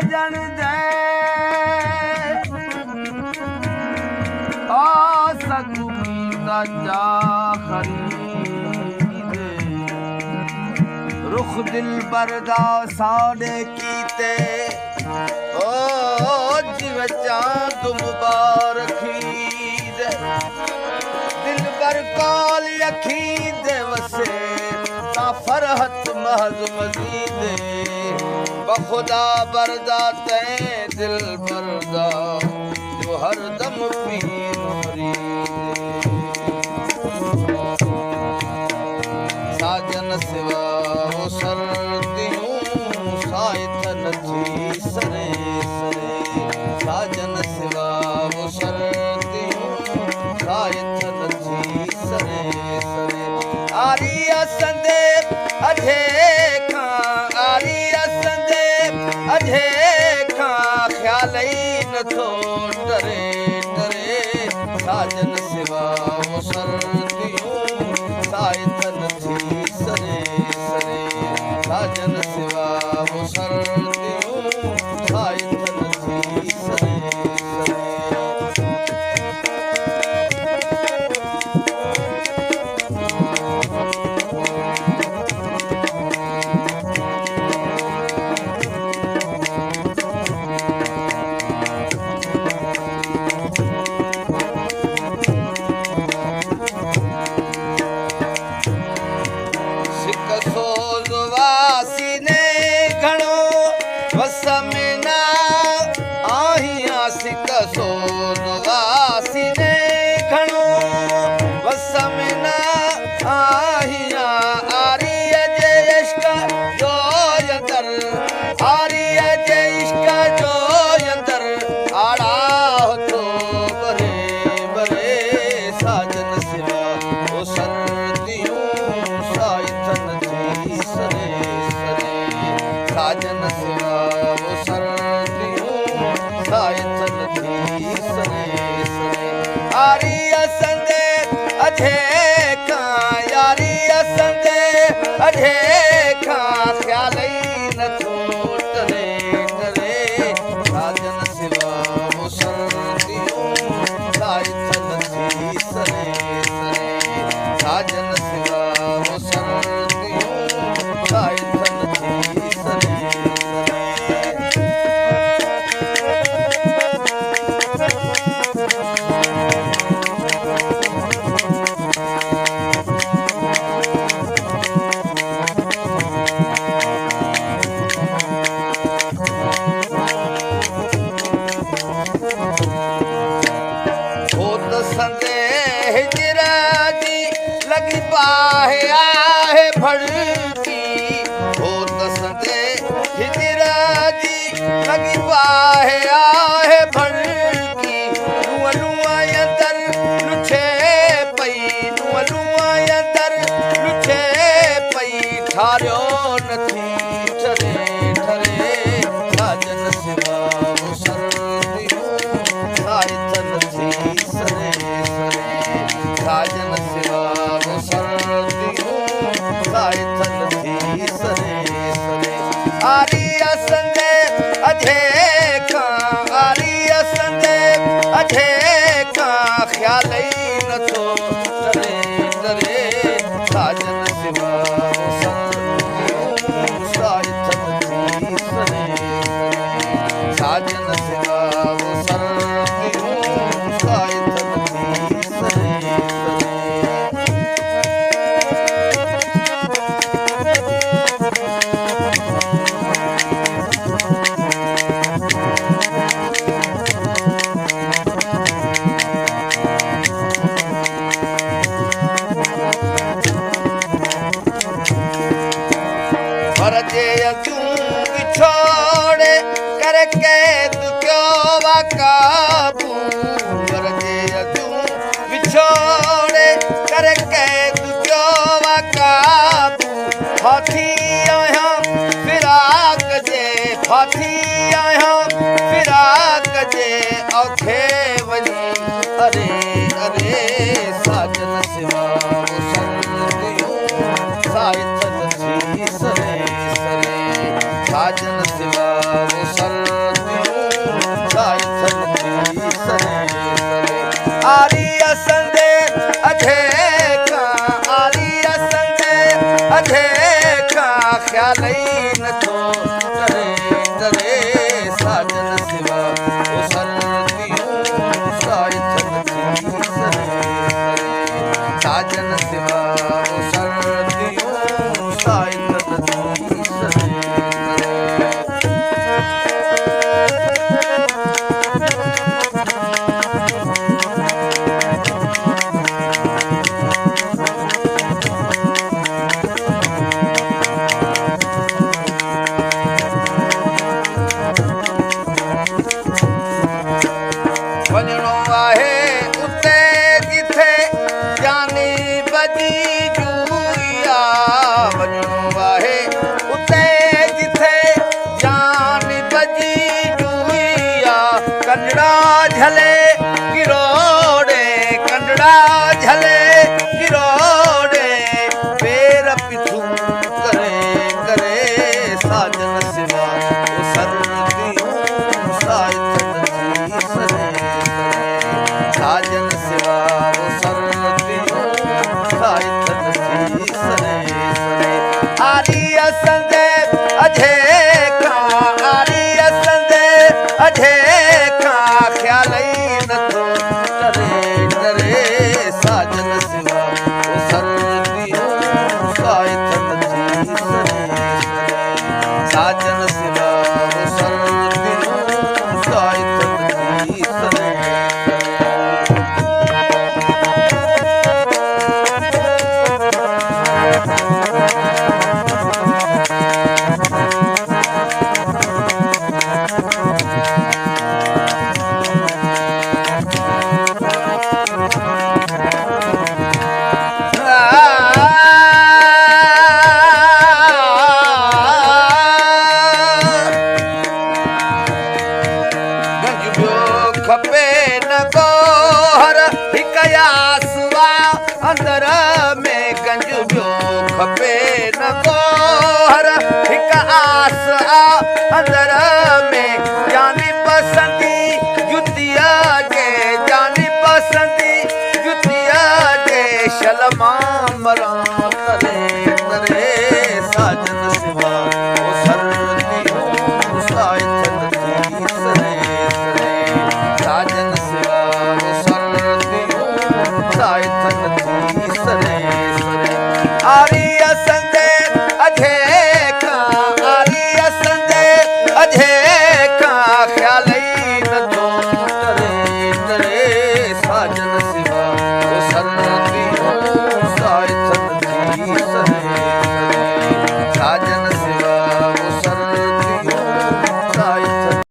ਸਾਜਣ ਦੇ ਆ ਸਤੂ ਕੀਤਾ ਜਾ ਖਰੀਦ ਰੁਖ ਦਿਲ ਬਰਦਾ ਸਾਡੇ ਕੀਤੇ ਓ ਜਿਵੇਂ ਚਾਂਦ ਮੁਬਾਰਕੀ ਦੇ ਦਿਲ ਬਰ ਕਾਲ ਅੱਖੀ ਦੇ ਵਸੇ ਤਾਂ ਫਰਹਤ महज मजीद बखुदा बरदा तै दिल बरदा जो हर दम पीर मुरीद साजन सिवा वो सरती हूँ साइत नथी सरे सरे साजन सिवा वो सरती हूँ साइत नथी सरे सरे आरिया संदेप अधे अधे खां ख्याल ही नथो डरे डरे साजन सिवा वो सरती हूँ साइत नथी सरे सरे साजन सिवा वो सरती हूँ साइत नथी सरे सरे साजन सिवा वो सल अधे का ख्याल ही नथो करे करे साजन सिवा ओ सर्दियों साइथ नथी सरे साजन सिवा ओ सर्दियों साइथ नथी सरे वञणो आहे उते जिथे जानी बजी जूया वञणो आहे उते जिथे जानी बजी जूया कंडड़ा झले किरोड़े कंडड़ा झले किरोड़े पेर पिछू करे करे साजन सिवा ओ सर्दियों साइथ नथी सरे साजन सिवा वो सर्दियों साइथ नथी सरे सरे आरी असंदे अझे का आरी असंदे अझे का ख्याल ही नथो करे करे साजन सिवा वो सर्दियों साइथ नथी सरे सरे साजन सिवा वो सर्दियों साइथ नथी सरे खपे न गोहर हिक आसवा अंदर में गंज बियो खपे न गोहर हिक आस अंदर में जानी पसंदी जुतिया जे जानी पसंदी जुतिया जे शलमा मरा